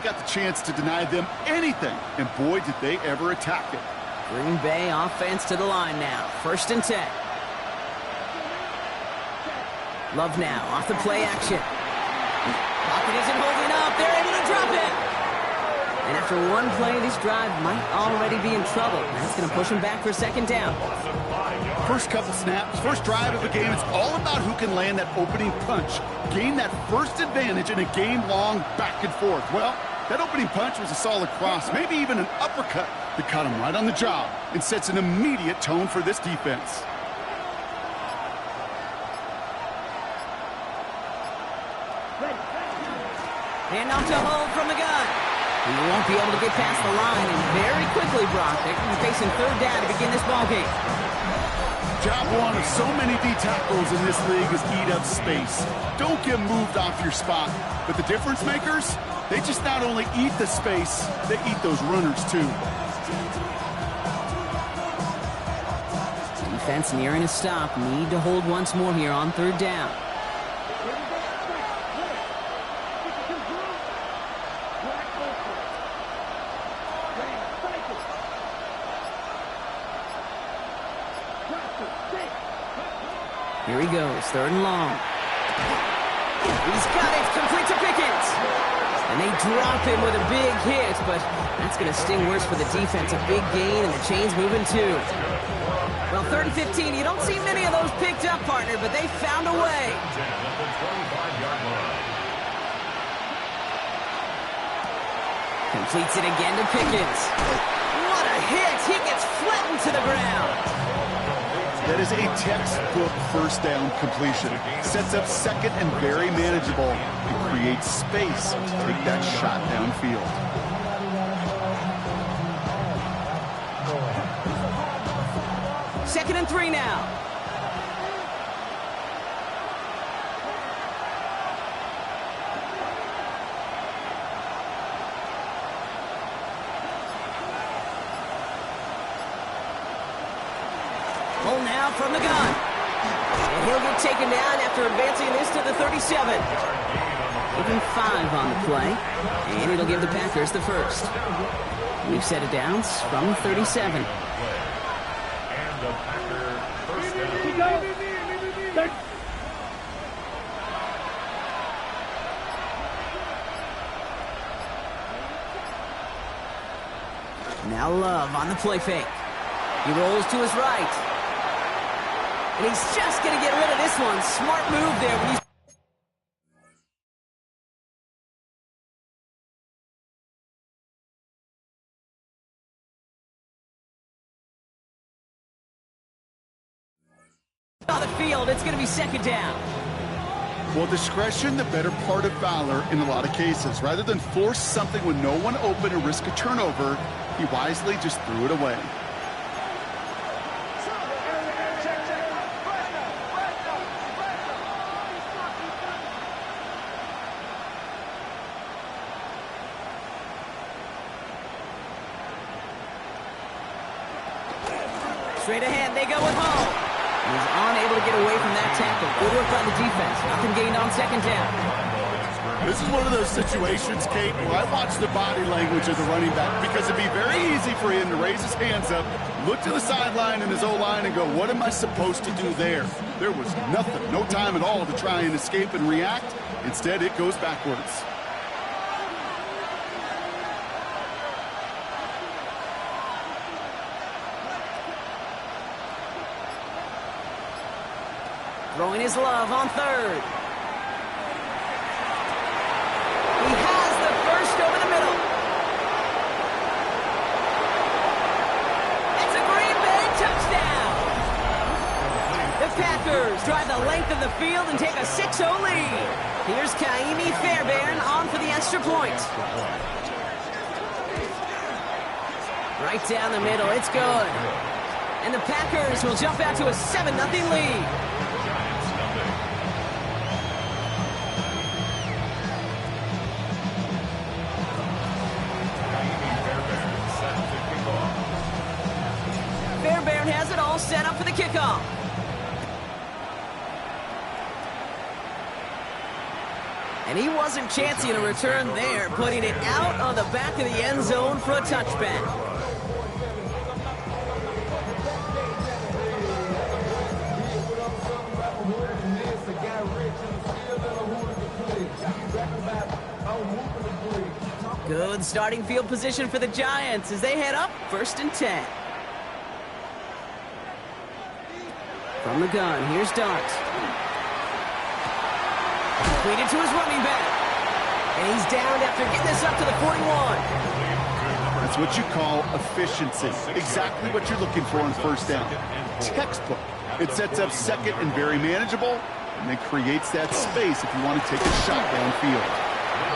Got the chance to deny them anything, and boy, did they ever attack it. Green Bay offense to the line now. 1st and 10. Love now, off the play action. Pocket isn't holding up. They're able to drop it. And after one play, this drive might already be in trouble. That's going to push him back for 2nd down. First couple snaps, first drive of the game, it's all about who can land that opening punch. Gain that first advantage in a game-long back and forth. Well, that opening punch was a solid cross, maybe even an uppercut that caught him right on the job and sets an immediate tone for this defense. Hand off to hold from the gun. He won't be able to get past the line, and very quickly, Brock, they're going to be facing 3rd down to begin this ballgame. Job one of so many D tackles in this league is eat up space. Don't get moved off your spot. But the difference makers, they just not only eat the space, they eat those runners too. Defense nearing a stop. Need to hold once more here on 3rd down. Here he goes, 3rd and long. He's got it, complete to Pickens. And they drop him with a big hit, but that's going to sting worse for the defense. A big gain, and the chain's moving too. Well, 3rd and 15, you don't see many of those picked up, partner, but they found a way. Completes it again to Pickens. What a hit! He gets flattened to the ground. That is a textbook 1st down completion. Sets up 2nd and very manageable. It creates space to take that shot downfield. Second and 3 now. Now from the gun. And he'll get taken down after advancing this to the 37. Even 5 on the play. And it'll give the Packers the 1st. We've set it down from 37. Now Love on the play fake. He rolls to his right. And he's just going to get rid of this one. Smart move there when he's... on the field, it's going to be 2nd down. Well, discretion, the better part of valor in a lot of cases. Rather than force something with no one open and risk a turnover, he wisely just threw it away. Straight ahead, they go with Hall. He's unable to get away from that tackle. Good work by the defense. Nothing gained on 2nd down. This is one of those situations, Kate, where I watch the body language of the running back because it'd be very easy for him to raise his hands up, look to the sideline in his O-line and go, what am I supposed to do there? There was nothing, no time at all to try and escape and react. Instead, it goes backwards. Throwing his Love on 3rd. He has the 1st over the middle. It's a Green Bay touchdown. The Packers drive the length of the field and take a 6-0 lead. Here's Kaimi Fairbairn on for the extra point. Right down the middle, it's good. And the Packers will jump out to a 7-0 lead. Fairbairn has it all set up for the kickoff. And he wasn't chancing a return there, putting it out on the back of the end zone for a touchback. Good starting field position for the Giants as they head up 1st and 10. From the gun, here's Dart. Completed to his running back. And he's down after getting this up to the 41. That's what you call efficiency. Exactly what you're looking for on 1st down. Textbook. It sets up 2nd and very manageable, and then creates that space if you want to take a shot downfield.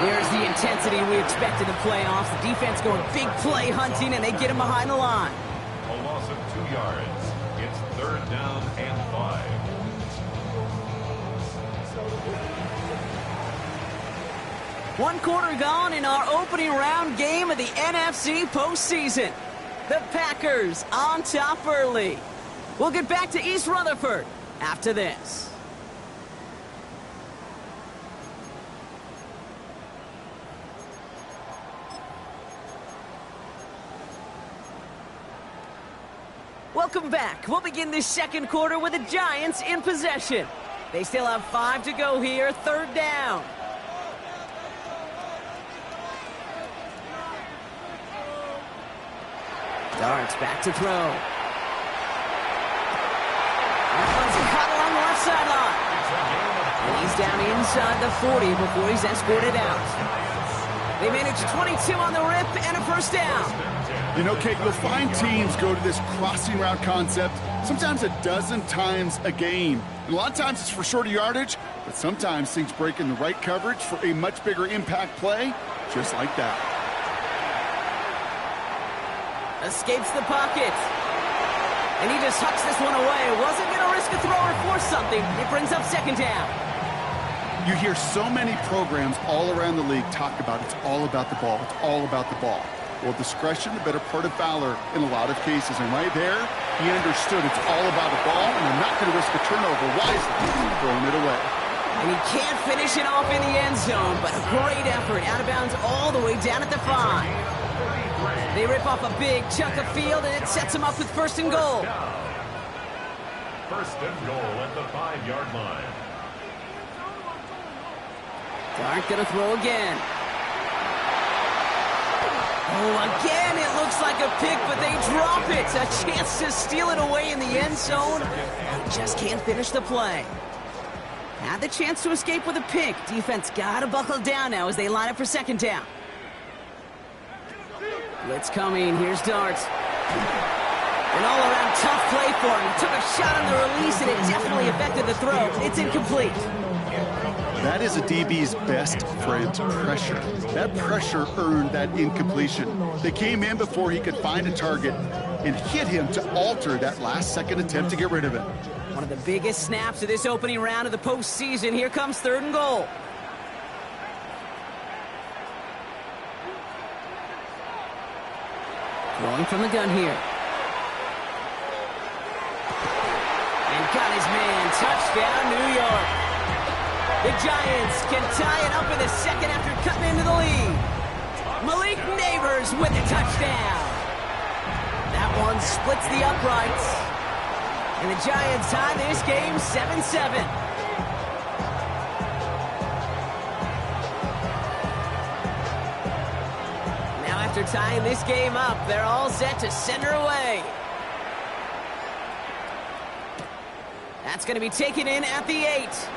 There's the intensity we expect in the playoffs. The defense going big play hunting, and they get him behind the line. A loss of 2 yards. It's 3rd down and 5. One quarter gone in our opening round game of the NFC postseason. The Packers on top early. We'll get back to East Rutherford after this. Welcome back. We'll begin this 2nd quarter with the Giants in possession. They still have 5 to go here, 3rd down. Darts back to throw. That one's caught along the left sideline. And he's down inside the 40 before he's escorted out. They manage 22 on the rip and a 1st down. You know, Kate, you'll find teams go to this crossing route concept sometimes a dozen times a game. And a lot of times it's for shorter yardage, but sometimes things break in the right coverage for a much bigger impact play, just like that. Escapes the pocket. And he just hucks this one away. Wasn't going to risk a throw or force something. It brings up 2nd down. You hear so many programs all around the league talk about it's all about the ball. It's all about the ball. Well, discretion, the better part of valor in a lot of cases. And right there, he understood it's all about the ball, and I'm not going to risk a turnover wisely, throwing it away. And he can't finish it off in the end zone, but a great effort out of bounds all the way down at the 5. They rip off a big chunk of field, and it sets him up with 1st and goal. 1st and goal at the 5-yard line. Dart gonna throw again. Oh, again, it looks like a pick, but they drop it. A chance to steal it away in the end zone. They just can't finish the play. Had the chance to escape with a pick. Defense gotta buckle down now as they line up for 2nd down. Blitz coming. Here's Dart. An all-around tough play for him. He took a shot on the release, and it definitely affected the throw. It's incomplete. That is a DB's best friend, pressure. That pressure earned that incompletion. They came in before he could find a target and hit him to alter that last-second attempt to get rid of it. One of the biggest snaps of this opening round of the postseason. Here comes 3rd and goal. Throwing from the gun here. And got his man. Touchdown, New York. The Giants can tie it up in the 2nd after cutting into the lead. Malik Neighbors with the touchdown. That one splits the uprights. And the Giants tie this game 7-7. Now after tying this game up, they're all set to send her away. That's going to be taken in at the 8.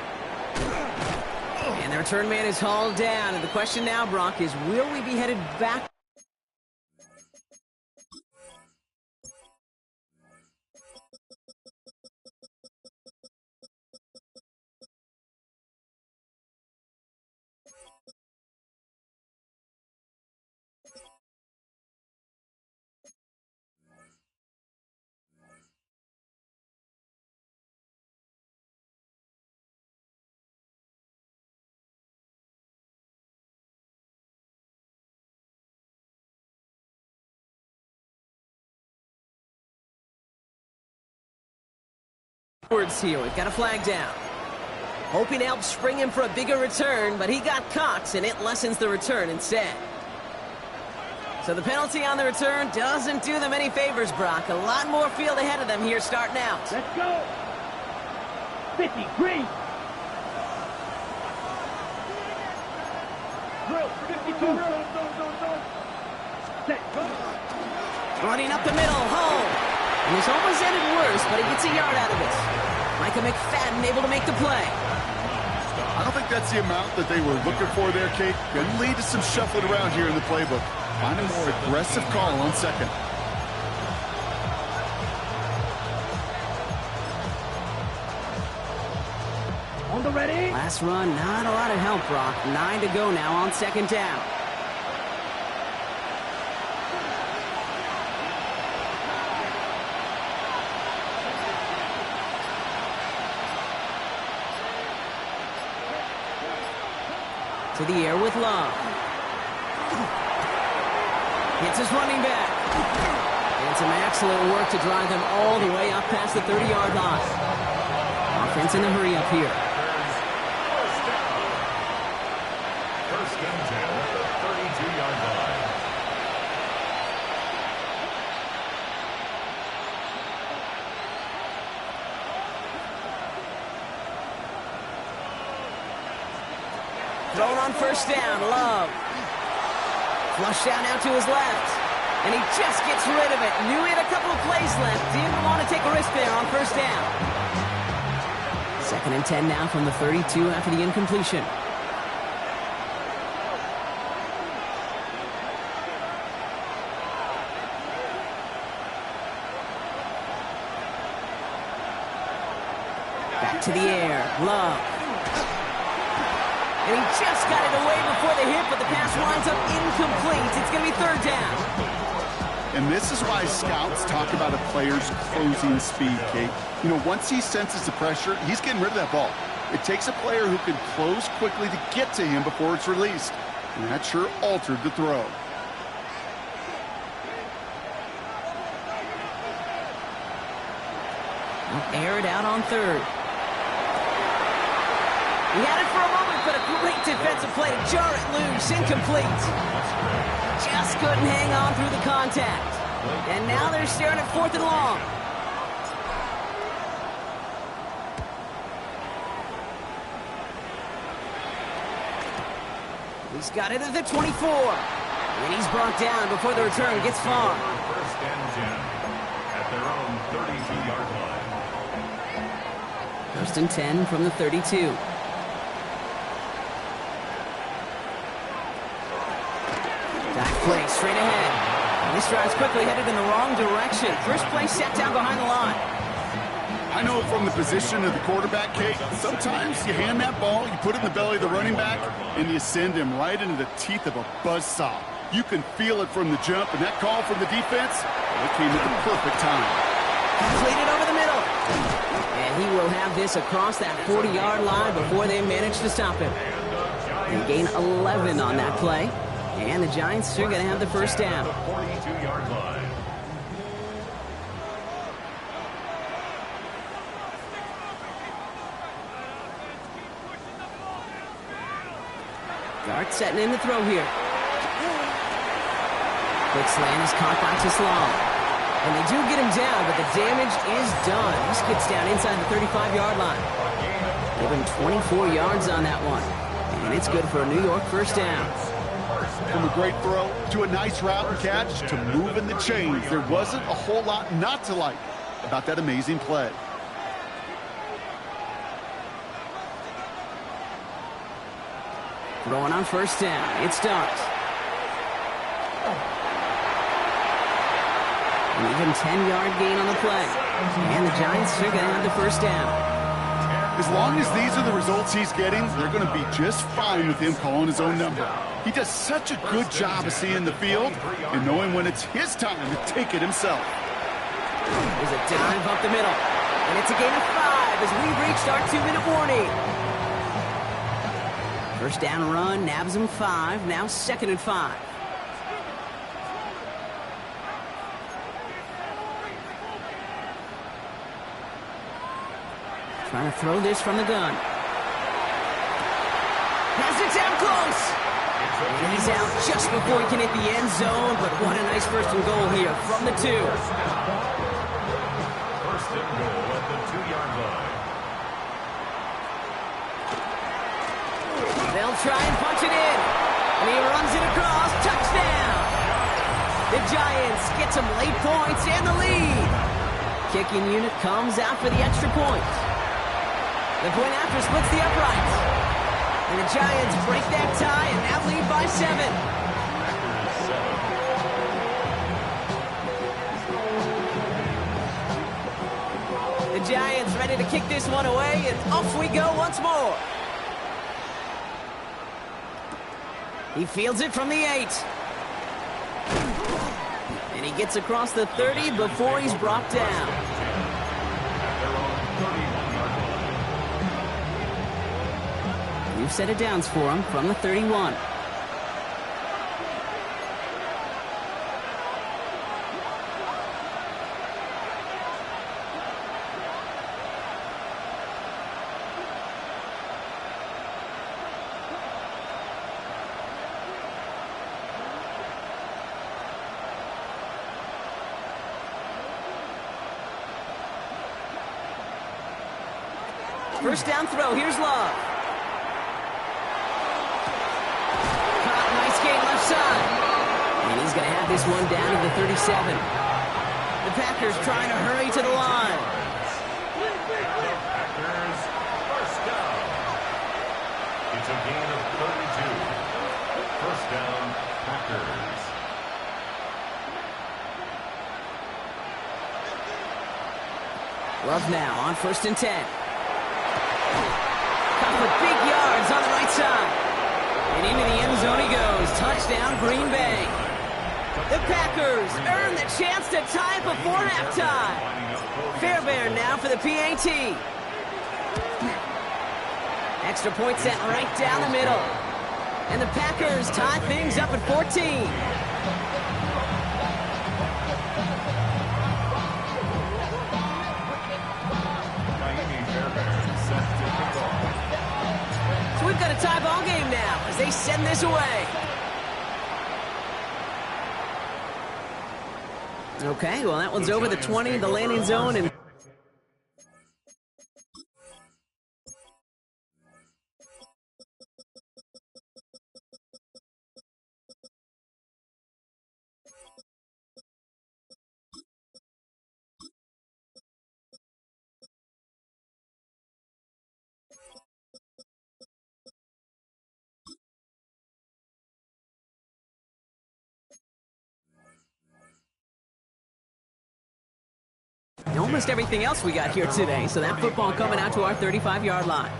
And the return man is hauled down. And the question now, Brock, is will we be headed back? Here, we've got a flag down. hoping to help spring him for a bigger return, but he got caught, and it lessens the return instead. So the penalty on the return doesn't do them any favors, Brock. A lot more field ahead of them here starting out. Let's go. 50, green. Drill, 52. Set, go. Running up the middle, home. And this almost ended worse, but he gets a yard out of it. Micah McFadden able to make the play. I don't think that's the amount that they were looking for there, Kate. Could lead to some shuffling around here in the playbook. Find a more aggressive call on second. On the ready. Last run, not a lot of help, Brock. 9 to go now on second down. To the air with Love. Hits his running back. And some excellent work to drive them all the way up past the 30-yard line. Offense in a hurry up here. First and 10 at the 32-yard line. Thrown on first down, Love. Flush down out to his left. And he just gets rid of it. Knew he had a couple of plays left. Didn't want to take a risk there on first down. Second and 10 now from the 32 after the incompletion. Back to the air, Love. And he just got it away before the hit, but the pass winds up incomplete. It's going to be third down. And this is why scouts talk about a player's closing speed, Kate. You know, once he senses the pressure, he's getting rid of that ball. It takes a player who can close quickly to get to him before it's released. And that sure altered the throw. Air it out on third. He had it for a moment, but a great defensive play to jar it loose. Incomplete. Just couldn't hang on through the contact. And now they're staring at fourth and long. He's got it at the 24. And he's brought down before the return gets far. First and 10 at their own 32-yard line. First and 10 from the 32. Play straight ahead. And this drive's quickly headed in the wrong direction. First play set down behind the line. I know from the position of the quarterback, Kate, sometimes you hand that ball, you put it in the belly of the running back, and you send him right into the teeth of a buzzsaw. You can feel it from the jump, and that call from the defense, it came at the perfect time. Completed over the middle. And he will have this across that 40-yard line before they manage to stop him. They gain 11 on that play. And the Giants are going to have the first down. 42-yard line. Dart setting in the throw here. Quick slant is caught by Tislam. And they do get him down, but the damage is done. He skips down inside the 35-yard line. Give him 24 yards on that one. And it's good for a New York first down. From a great throw to a nice route and catch to moving the chains, there wasn't a whole lot not to like about that amazing play. Throwing on first down, it's Dart. An even 10-yard gain on the play. And the Giants are going to have the first down. As long as these are the results he's getting, they're going to be just fine with him calling his own number. He does such a good job of seeing the field and knowing when it's his time to take it himself. There's a dive up the middle. And it's a gain of 5 as we reached our 2-minute warning. First down run, nabs him 5, now second and 5. Trying to throw this from the gun. Has it down close. And he's out just before he can hit the end zone, but what a nice first and goal here from the 2. First and goal at the 2-yard line. They'll try and punch it in. And he runs it across. Touchdown! The Giants get some late points and the lead. Kicking unit comes out for the extra point. The point after splits the uprights. And the Giants break that tie and now lead by 7. The Giants ready to kick this one away, and off we go once more. He fields it from the 8. And he gets across the 30 before he's brought down. We've set it downs for him from the 31. First down throw, here's Love. Caught, nice gain left side. And he's going to have this one down to the 37. The Packers trying to hurry to the line. Packers, first down. It's a gain of 32. First down, Packers. Love now on 1st and 10. Caught for big yards on the right side. And into the end zone he goes. Touchdown, Green Bay. The Packers earn the chance to tie it before halftime. Fairbairn now for the PAT. Extra point set right down the middle. And the Packers tie things up at 14. So we've got a tie ball game now as they send this away. Okay, well that one's over the 20, the landing zone, and almost everything else we got here today. So that football coming out to our 35-yard line.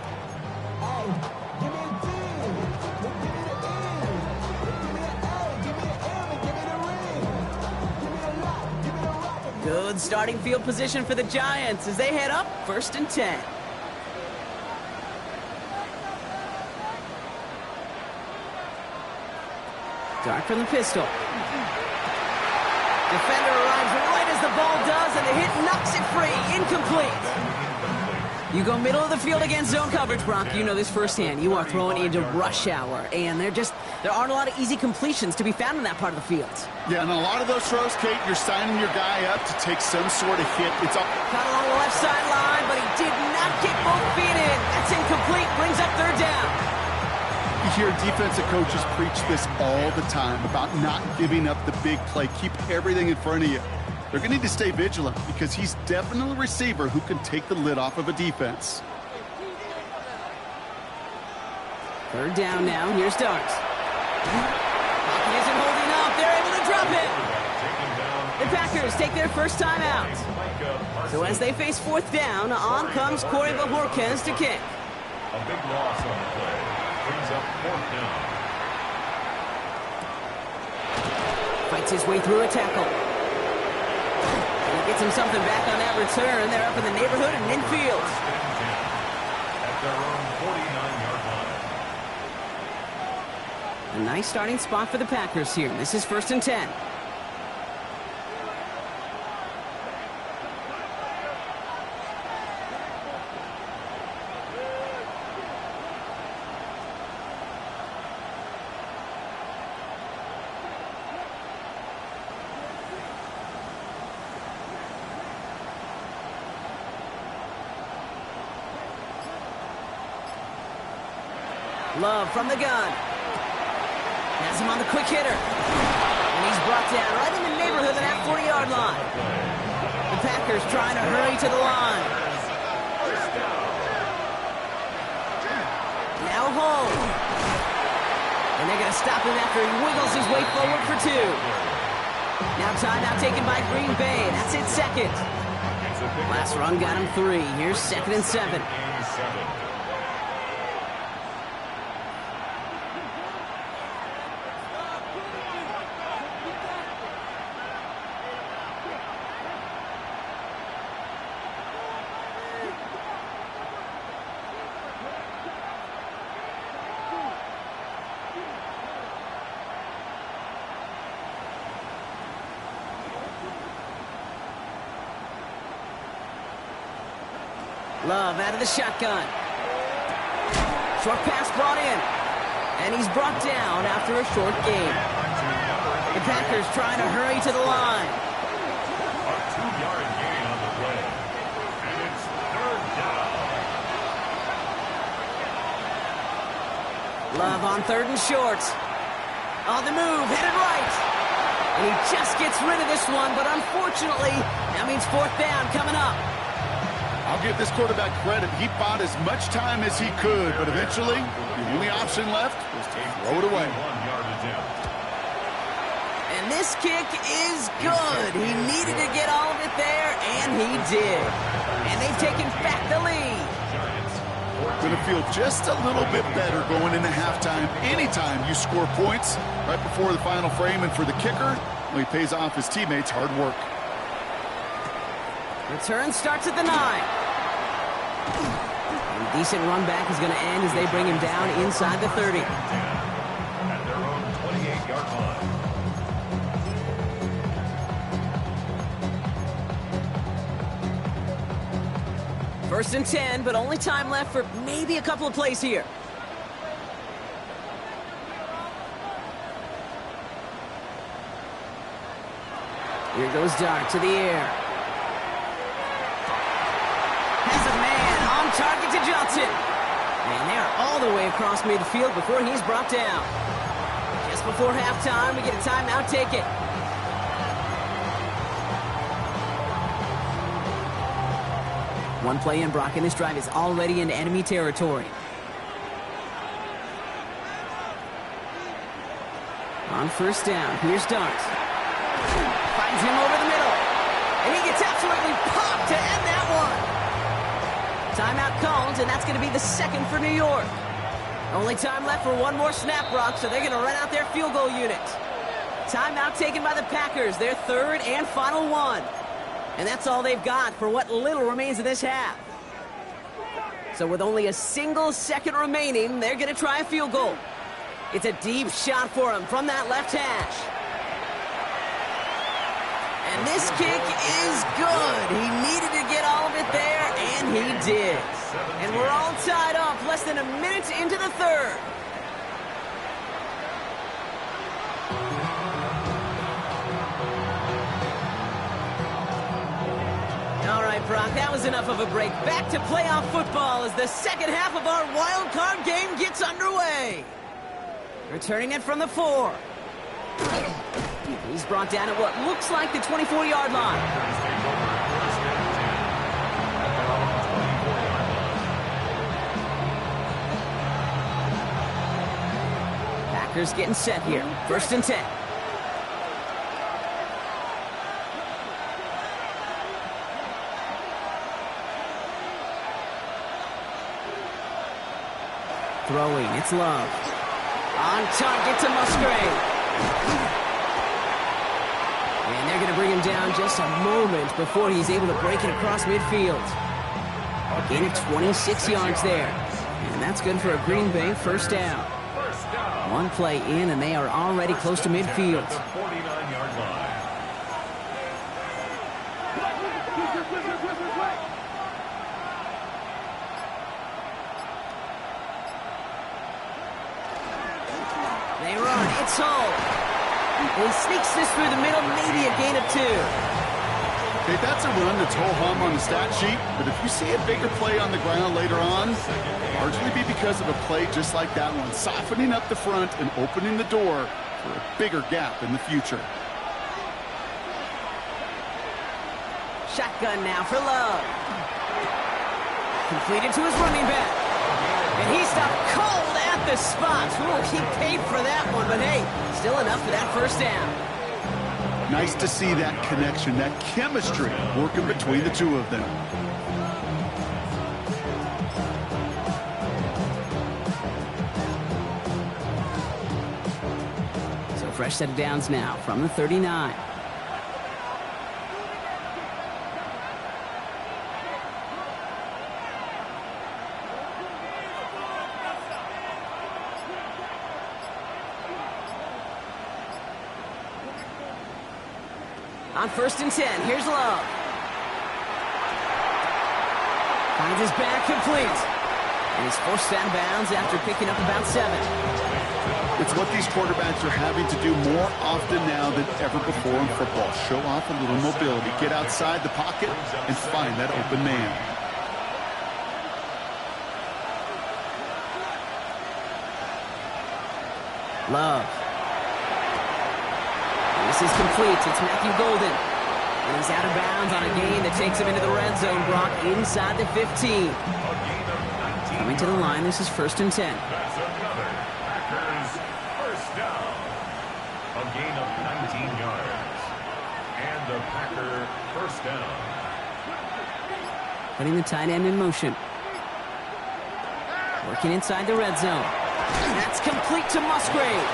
Good starting field position for the Giants as they head up 1st and 10. Dart from the pistol. Defender arrives right as the ball does, and the hit knocks it free. Incomplete. You go middle of the field against zone coverage, Brock. You know this firsthand. You are throwing into rush hour, and there aren't a lot of easy completions to be found in that part of the field. Yeah, and a lot of those throws, Kate, you're signing your guy up to take some sort of hit. It's all Caught along the left sideline, but he did not get both feet in. That's incomplete. Brings up 3rd down. You hear defensive coaches preach this all the time about not giving up the big play. Keep everything in front of you. They're going to need to stay vigilant because he's definitely a receiver who can take the lid off of a defense. 3rd down now. Here's Dart. Pocket isn't holding up. They're able to drop it. The Packers take their first time out. So as they face 4th down, on comes Corey Bojorquez to kick. A big loss on the play. Brings up 4th down. Fights his way through a tackle. And he gets him something back on that return. They're up in the neighborhood and infield. At their own 49-yard line. A nice starting spot for the Packers here. This is 1st and 10. Love from the gun. Has him on the quick hitter. And he's brought down right in the neighborhood of that 40-yard line. The Packers trying to hurry to the line. Now home. And they're going to stop him after he wiggles his way forward for 2. Now timeout taken by Green Bay. That's it, second. Last run got him 3. Here's 2nd and 7. Love out of the shotgun. Short pass brought in. And he's brought down after a short gain. The Packers trying to hurry to the line. A 2-yard gain on the play. And it's 3rd down. Love on 3rd and short. On the move, headed right. And he just gets rid of this one, but unfortunately, that means 4th down coming up. I'll give this quarterback credit. He bought as much time as he could, but eventually, the only option left was to throw it away. 1-yard attempt. And this kick is good. He needed to get all of it there, and he did. And they've taken back the lead. Going to feel just a little bit better going into halftime. Anytime you score points right before the final frame, and for the kicker, well, he pays off his teammates' hard work. Return starts at the 9. And decent run back is going to end as they bring him down inside the 30. At their own 28-yard line. 1st and 10, but only time left for maybe a couple of plays here. Here goes Dart to the air. Target to Johnson. And they're all the way across midfield before he's brought down. Just before halftime, we get a timeout taken. One play in, Brock, and this drive is already into enemy territory. On 1st down, here's Dart. Finds him over the middle. And he gets absolutely popped to end that one. Timeout called, and that's going to be the 2nd for New York. Only time left for one more snap, Brock, so they're going to run out their field goal unit. Timeout taken by the Packers, their 3rd and final one. And that's all they've got for what little remains of this half. So with only a single second remaining, they're going to try a field goal. It's a deep shot for him from that left hash. And this kick is good. He needed to get all of it there, and he did. And we're all tied up, less than a minute into the 3rd. All right, Brock, that was enough of a break. Back to playoff football as the 2nd half of our wild card game gets underway. Returning it from the 4. He's brought down at what looks like the 24-yard line. Packers getting set here. 1st and 10. Throwing, it's Love. On target to Musgrave. And they're going to bring him down just a moment before he's able to break it across midfield. A gain of 26 yards there. And that's good for a Green Bay 1st down. One play in, and they are already close to midfield. 49-yard line. They run, it's Hull. He sneaks this through the middle, maybe a gain of 2. Okay, that's a run that's ho-hum on the stat sheet, but if you see a bigger play on the ground later on, largely be because of a play just like that one, softening up the front and opening the door for a bigger gap in the future. Shotgun now for Love. Completed to his running back. And he stopped cold at the spot. Ooh, he paid for that one, but hey, still enough for that first down. Nice to see that connection, that chemistry working between the two of them. So fresh set of downs now from the 39. On 1st and 10, here's Love. Finds his back complete. And he's forced out of bounds after picking up about 7. It's what these quarterbacks are having to do more often now than ever before in football. Show off a little mobility, get outside the pocket, and find that open man. Love. This is complete. It's Matthew Golden. And he's out of bounds on a gain that takes him into the red zone. Brock inside the 15. Coming to the line, this is 1st and 10. That's another Packers first down. A gain of 19 yards. And the Packer first down. Putting the tight end in motion. Working inside the red zone. That's complete to Musgrave.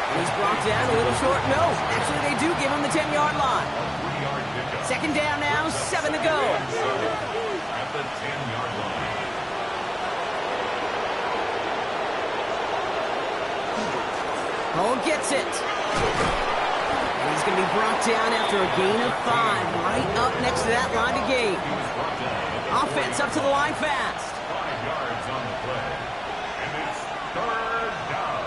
And he's brought down a little short. No, actually they do give him the 10-yard line. 3-yard pickup. 2nd down now, 7 to go. At the 10-yard line. Cole gets it. And he's going to be brought down after a gain of 5. Right up next to that line of gain. Offense up to the line fast. 5 yards on the play. And it's 3rd down.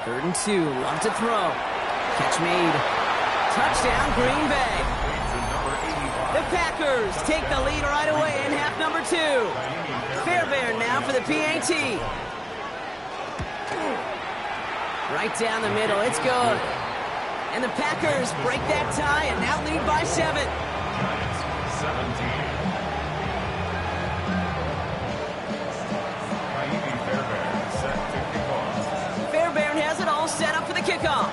Third and 2, Love to throw. Catch made. Touchdown, Green Bay. The Packers take the lead right away in half number 2. Fairbairn now for the PAT. Right down the middle, it's good. And the Packers break that tie and now lead by 7. Giants 17. Naimi Fairbairn set to kick off. Fairbairn has it all set up for the kickoff.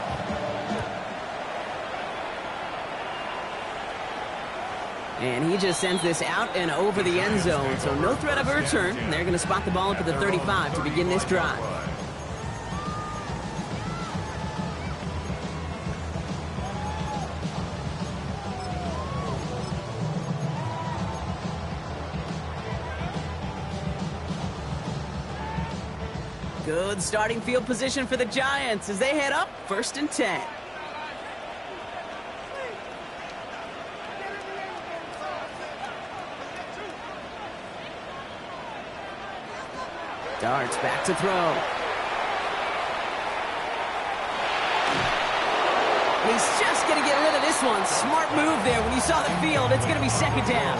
And he just sends this out and over the end zone, so no threat of a return. They're going to spot the ball up at the 35 to begin this drive. Good starting field position for the Giants as they head up 1st and 10. Darts back to throw. And he's just going to get rid of this one. Smart move there. When you saw the field, it's going to be 2nd down.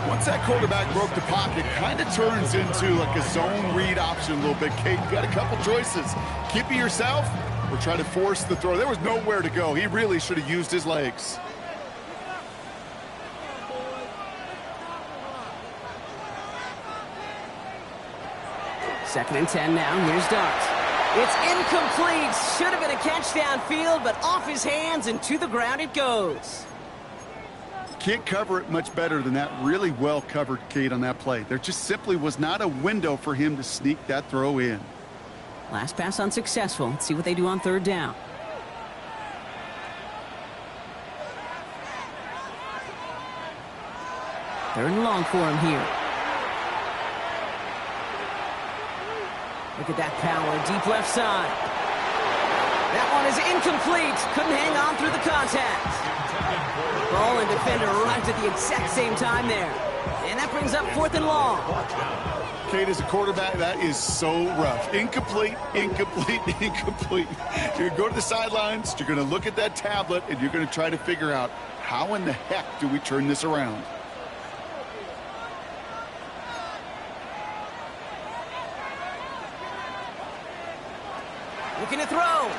Once that quarterback broke the pocket, kind of turns into like a zone read option a little bit. Kate, you got a couple choices. Keep it yourself or try to force the throw. There was nowhere to go. He really should have used his legs. Second and 10 now. Here's Darts. It's incomplete. Should have been a catch downfield, but off his hands and to the ground it goes. Can't cover it much better than that. Really well covered, Kate, on that play. There just simply was not a window for him to sneak that throw in. Last pass unsuccessful. Let's see what they do on 3rd down. Third and long for him here. Look at that power, deep left side. That one is incomplete. Couldn't hang on through the contact. Ball and defender arrived at the exact same time there. And that brings up 4th and long. Kate, as a quarterback, that is so rough. Incomplete, incomplete, incomplete. You're going to go to the sidelines, you're going to look at that tablet, and you're going to try to figure out how in the heck do we turn this around. Looking to throw.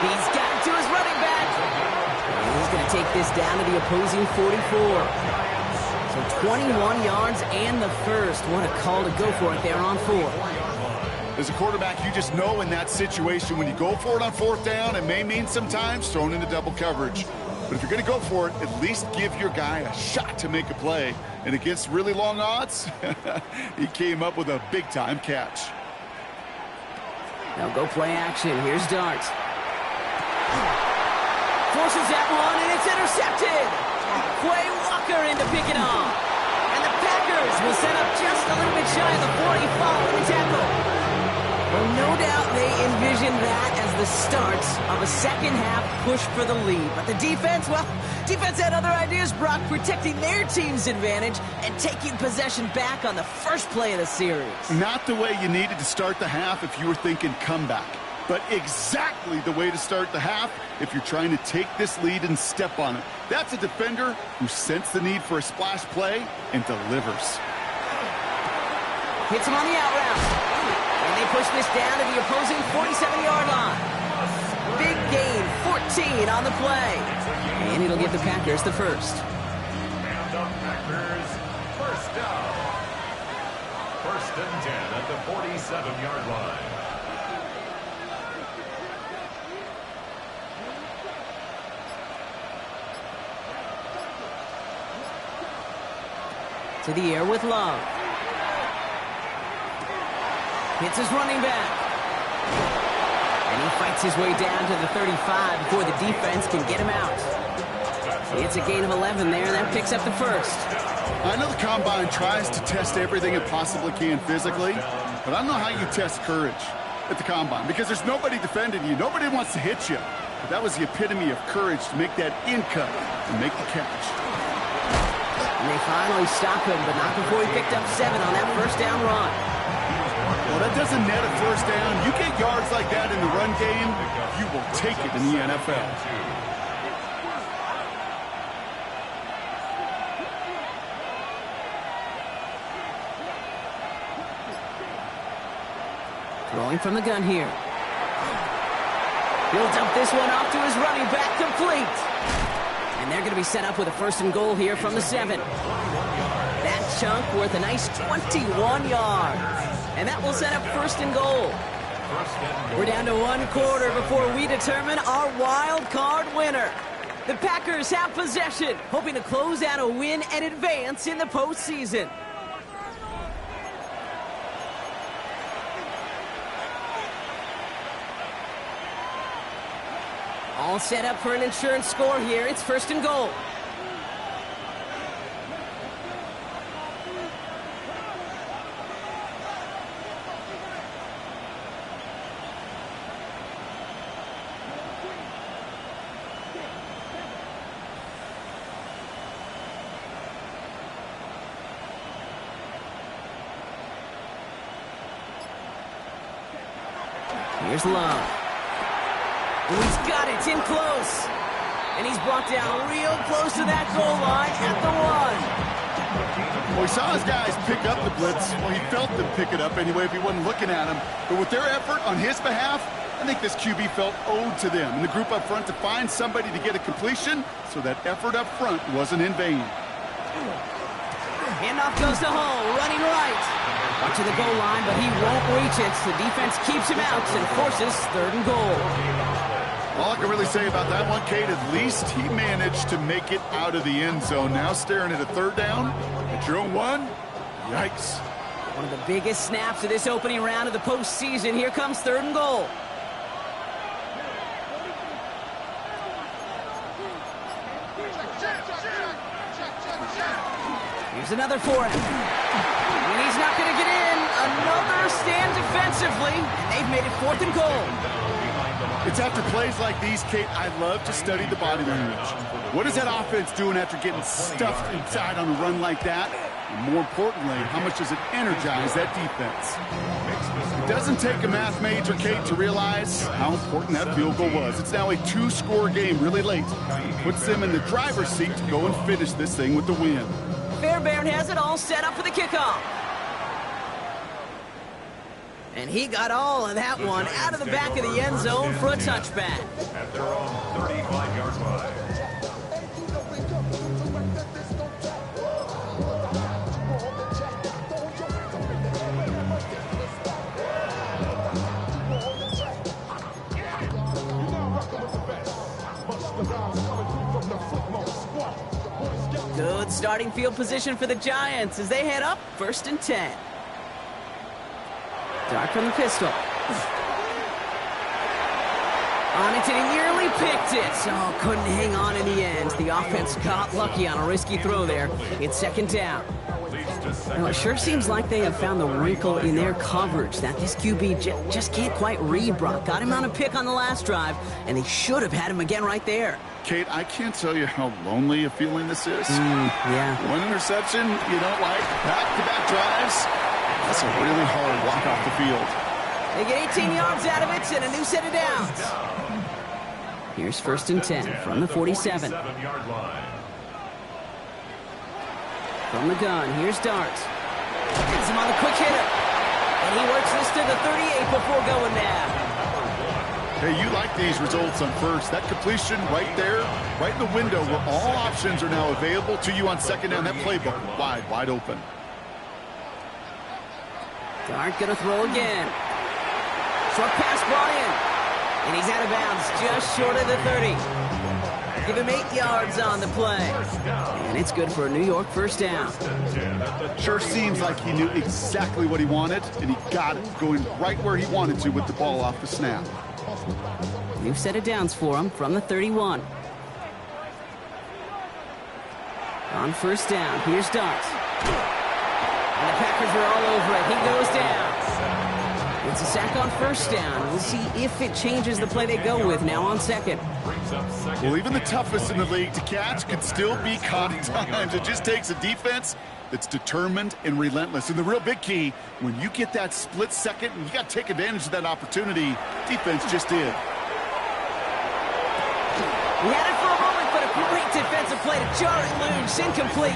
He's got it to his running back. And he's going to take this down to the opposing 44. So 21 yards and the first. What a call to go for it there on 4. As a quarterback, you just know in that situation when you go for it on 4th down, it may mean sometimes thrown into double coverage. But if you're going to go for it, at least give your guy a shot to make a play. And against really long odds, he came up with a big-time catch. Now go play action. Here's Dart. Forces that one, and it's intercepted. Quay Walker in to pick it off. And the Packers will set up just a little bit shy of the 40 following the tackle. Well, no doubt they envisioned that as the start of a second-half push for the lead. But the defense, well, defense had other ideas, Brock, protecting their team's advantage and taking possession back on the first play of the series. Not the way you needed to start the half if you were thinking comeback, but exactly the way to start the half if you're trying to take this lead and step on it. That's a defender who sensed the need for a splash play and delivers. Hits him on the out route. And they push this down to the opposing 47-yard line. Big gain, 14 on the play. And it'll give the Packers the first. And the Packers first down. 1st and 10 at the 47-yard line. To the air with Love. Hits his running back. And he fights his way down to the 35 before the defense can get him out. It's a gain of 11 there, and that picks up the first. I know the Combine tries to test everything it possibly can physically, but I don't know how you test courage at the Combine because there's nobody defending you. Nobody wants to hit you. But that was the epitome of courage to make that in cut and make the catch. And they finally stop him, but not before he picked up 7 on that first down run. Well, that doesn't net a first down. You get yards like that in the run game, you will take it in the NFL. Throwing from the gun here. He'll dump this one off to his running back, complete. And they're going to be set up with a 1st and goal here from the 7. That chunk worth a nice 21 yards. And that will set up 1st and goal. We're down to 1 quarter before we determine our wild card winner. The Packers have possession, hoping to close out a win and advance in the postseason. All set up for an insurance score here. It's 1st and goal. Here's Love. And he's got it in close. And he's brought down real close to that goal line at the 1. Well, he saw his guys pick up the blitz. Well, he felt them pick it up anyway if he wasn't looking at him. But with their effort on his behalf, I think this QB felt owed to them and the group up front to find somebody to get a completion so that effort up front wasn't in vain. Handoff goes to Hull, running right. Up to the goal line, but he won't reach it. The defense keeps him out and forces 3rd and goal. All I can really say about that one, Kate, at least he managed to make it out of the end zone. Now staring at a 3rd down at your own 1. Yikes. One of the biggest snaps of this opening round of the postseason. Here comes 3rd and goal. Here's another for him. And he's not going to get in. Another stand defensively. And they've made it 4th and goal. It's after plays like these, Kate, I love to study the body language. What is that offense doing after getting stuffed inside on a run like that? And more importantly, how much does it energize that defense? It doesn't take a math major, Kate, to realize how important that field goal was. It's now a 2-score game really late. It puts them in the driver's seat to go and finish this thing with the win. Fairbairn has it all set up for the kickoff. And he got all of that one out of the back of the end zone for a touchback. At their own 35-yard line. Good starting field position for the Giants as they head up 1st and 10. Dart from the pistol. On it, and he nearly picked it. Oh, couldn't hang on in the end. The offense got lucky on a risky throw there. It's 2nd down. Well, it sure seems like they have found the wrinkle in their coverage that this QB just can't quite read Brock. Got him on a pick on the last drive, and they should have had him again right there. Kate, I can't tell you how lonely a feeling this is. Yeah. One interception you don't like, back-to-back drives. That's a really hard walk off the field. They get 18 yards out of it and a new set of downs. Here's 1st and 10 from the 47. From the gun, here's Darts. Gets him on the quick hitter. And he works this to the 38 before going down. Hey, you like these results on first. That completion right there, right in the window where all options are now available to you on 2nd down. That playbook wide open. Dart gonna throw again. Short pass brought in. And he's out of bounds just short of the 30. Give him 8 yards on the play. And it's good for a New York 1st down. Sure seems like he knew exactly what he wanted, and he got it, going right where he wanted to with the ball off the snap. New set of downs for him from the 31. On 1st down, here's Darts. And the Packers are all over it. He goes down. It's a sack on 1st down. We'll see if it changes the play they go with now on 2nd. Well, even the toughest in the league to catch can still be caught at times. It just takes a defense that's determined and relentless. And the real big key, when you get that split second, and you got to take advantage of that opportunity, defense just did. He had it for a moment, but a great defensive play to jar it loose. Incomplete.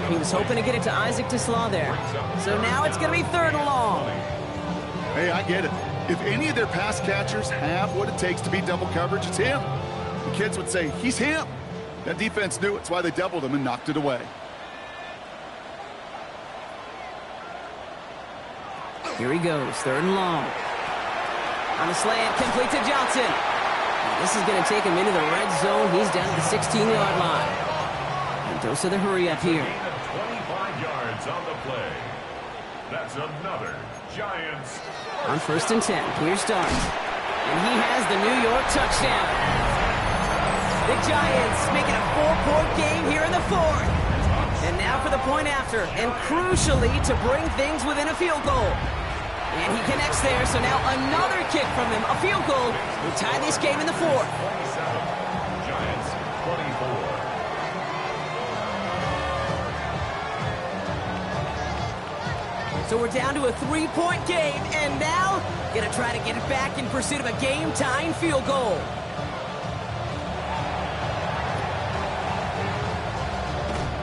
He was hoping to get it to Isaac TeSlaa there. So now it's going to be 3rd and long. Hey, I get it. If any of their pass catchers have what it takes to beat double coverage, it's him. The kids would say, he's him. That defense knew it's why they doubled him and knocked it away. Here he goes, 3rd and long. On a slant, complete to Johnson. This is going to take him into the red zone. He's down to the 16-yard line. And dose of the hurry up here. 25 yards on the play. That's another Giants. On 1st and 10, here's Darts. And he has the New York touchdown. The Giants making a 4-point game here in the 4th. And now for the point after, and crucially to bring things within a field goal. And he connects there, so now another kick from him, a field goal, will tie this game in the 4th. Giants 24. So we're down to a 3-point game, and now gonna try to get it back in pursuit of a game-tying field goal.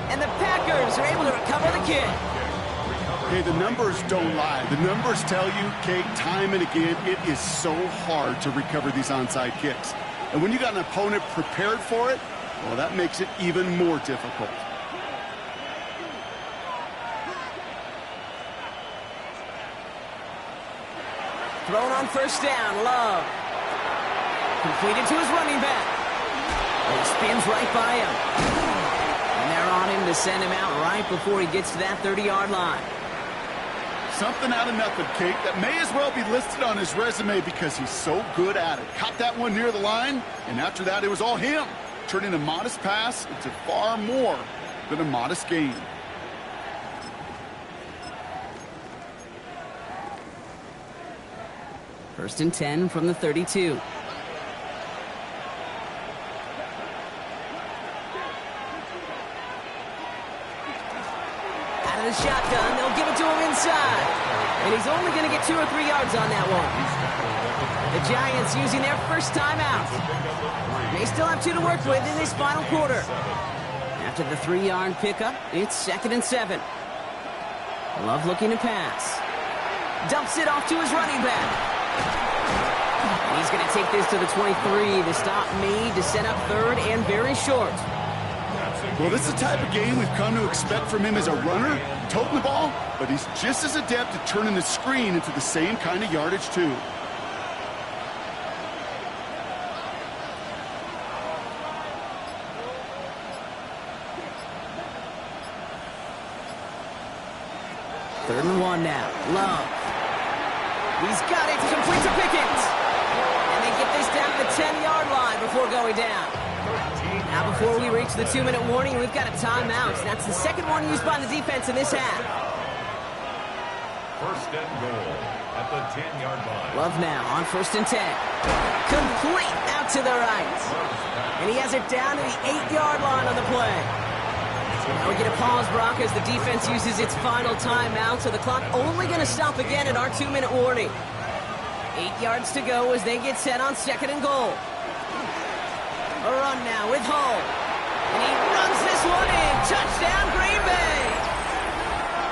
And the Packers are able to recover the kick. Hey, the numbers don't lie. The numbers tell you, Kate, time and again, it is so hard to recover these onside kicks. And when you got an opponent prepared for it, well, that makes it even more difficult. Thrown on 1st down, Love. Completed to his running back. And he spins right by him. And they're on him to send him out right before he gets to that 30-yard line. Something out of nothing, Kate, that may as well be listed on his resume because he's so good at it. Caught that one near the line, and after that, it was all him. Turning a modest pass into far more than a modest gain. First and 10 from the 32. Out of the shotgun, they'll give it to him inside. And he's only going to get 2 or 3 yards on that one. The Giants using their first timeout. They still have 2 to work with in this final quarter. After the 3-yard pickup, it's 2nd and 7. Love looking to pass. Dumps it off to his running back. And he's going to take this to the 23. The stop made to set up 3rd and very short. Well, this is the type of game we've come to expect from him as a runner, toting the ball, but he's just as adept at turning the screen into the same kind of yardage, too. Third and 1 now. Love. He's got it. Complete to Pickens. And they get this down to the 10-yard line before going down. Now, before we reach the 2-minute warning, we've got a timeout. That's the second one used by the defense in this half. First and goal at the 10-yard line. Love now on 1st and 10. Complete out to the right. And he has it down to the 8-yard line on the play. Now we get a pause, Brock, as the defense uses its final timeout, so the clock only going to stop again at our 2-minute warning. 8 yards to go as they get set on 2nd and goal. A run now with Hull. And he runs this one in. Touchdown, Green Bay.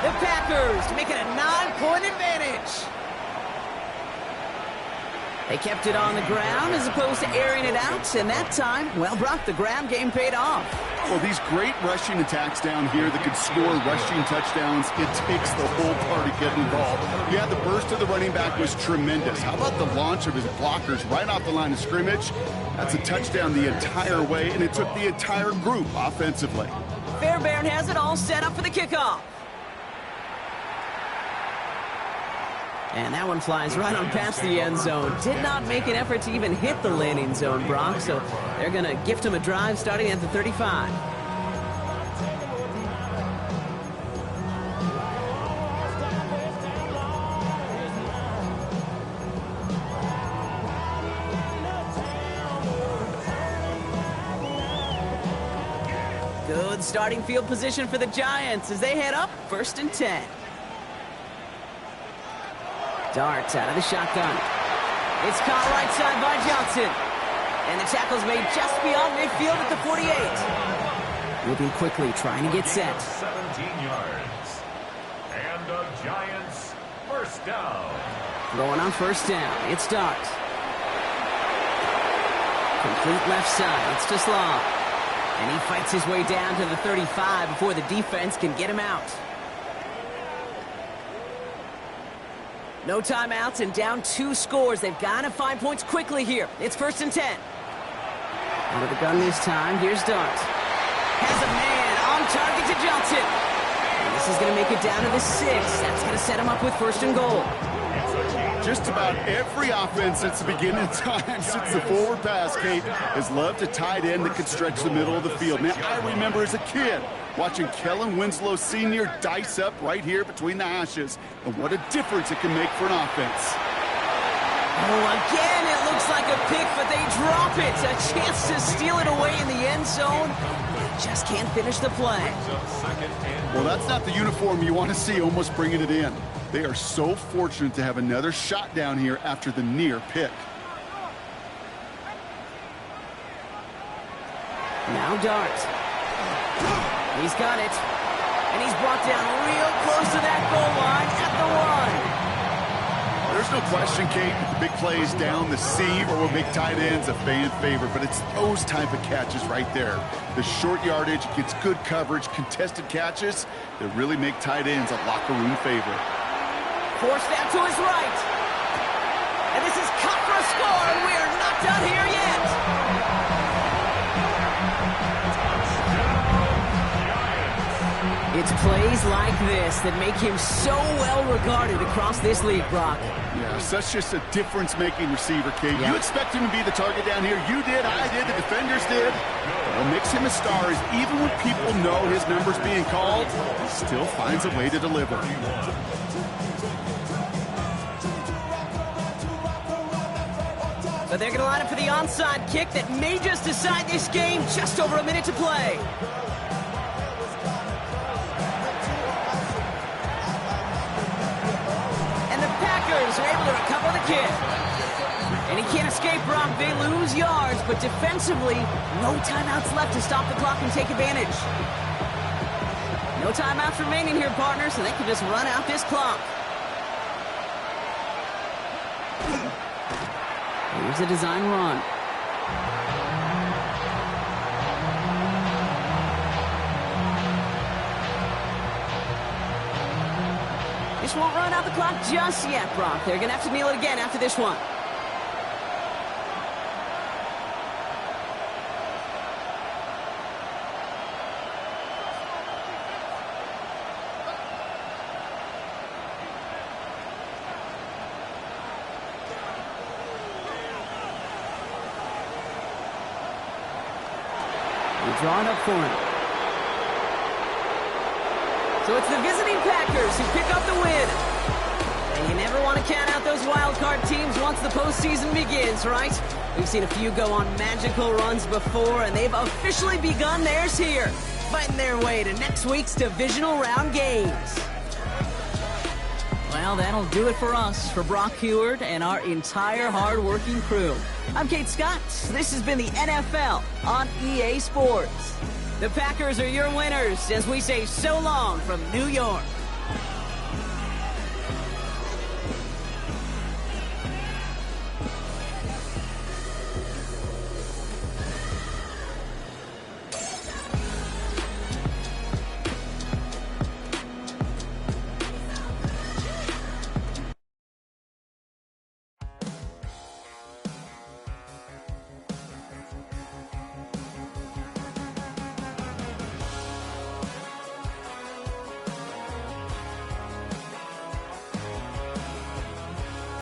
The Packers make it a 9-point advantage. They kept it on the ground as opposed to airing it out, and that time, well, Brock, the ground game paid off. Well, these great rushing attacks down here that could score rushing touchdowns, it takes the whole party getting involved. Yeah, the burst of the running back was tremendous. How about the launch of his blockers right off the line of scrimmage? That's a touchdown the entire way, and it took the entire group offensively. Fairbairn has it all set up for the kickoff. And that one flies right on past the end zone. Did not make an effort to even hit the landing zone, Brock, so they're going to gift him a drive starting at the 35. Good starting field position for the Giants as they head up 1st and 10. Darts out of the shotgun. It's caught right side by Johnson. And the tackle's made just beyond midfield at the 48. Moving quickly, trying to get set. 17 yards. And the Giants first down. Going on 1st down. It's Dart. Complete left side. It's to Slav. And he fights his way down to the 35 before the defense can get him out. No timeouts and down 2 scores. They've got to find points quickly here. It's 1st and 10. Out of the gun this time. Here's Dart. Has a man on target to Johnson. And this is going to make it down to the 6. That's going to set him up with 1st and goal. Just about every offense since the beginning of time, since the forward pass, Kate, has loved a tight end that could stretch the middle of the field. Now, I remember as a kid watching Kellen Winslow Sr. dice up right here between the hashes, and what a difference it can make for an offense. Oh, again, it looks like a pick, but they drop it. A chance to steal it away in the end zone. Just can't finish the play. Well, that's not the uniform you want to see almost bringing it in. They are so fortunate to have another shot down here after the near pick. Now Dart. He's got it. And he's brought down real close to that goal line at the 1. There's no question, Kate, the big plays down the seam or will make tight ends a fan favorite, but it's those type of catches right there. The short yardage, gets good coverage, contested catches that really make tight ends a locker room favorite. Forced out to his right. And this is caught for a score, and we are not done here yet. It's plays like this that make him so well regarded across this league, Brock. Yeah, such just a difference-making receiver, Kate. You expect him to be the target down here. You did, I did, the defenders did. What makes him a star is even when people know his number's being called, he still finds a way to deliver. they're going to line up for the onside kick that may just decide this game. Just over a minute to play. And the Packers are able to recover the kick. And he can't escape, Brock. They lose yards, but defensively, no timeouts left to stop the clock and take advantage. No timeouts remaining here, partner, so they can just run out this clock. Here's a design run. This won't run out the clock just yet, Brock. They're going to have to kneel it again after this one. Drawing up for him. So it's the visiting Packers who pick up the win. And you never want to count out those wild card teams once the postseason begins, right? We've seen a few go on magical runs before, and they've officially begun theirs here, fighting their way to next week's divisional round games. Well, that'll do it for us, for Brock Huard and our entire hard-working crew. I'm Kate Scott. This has been the NFL on EA Sports. The Packers are your winners as we say so long from New York.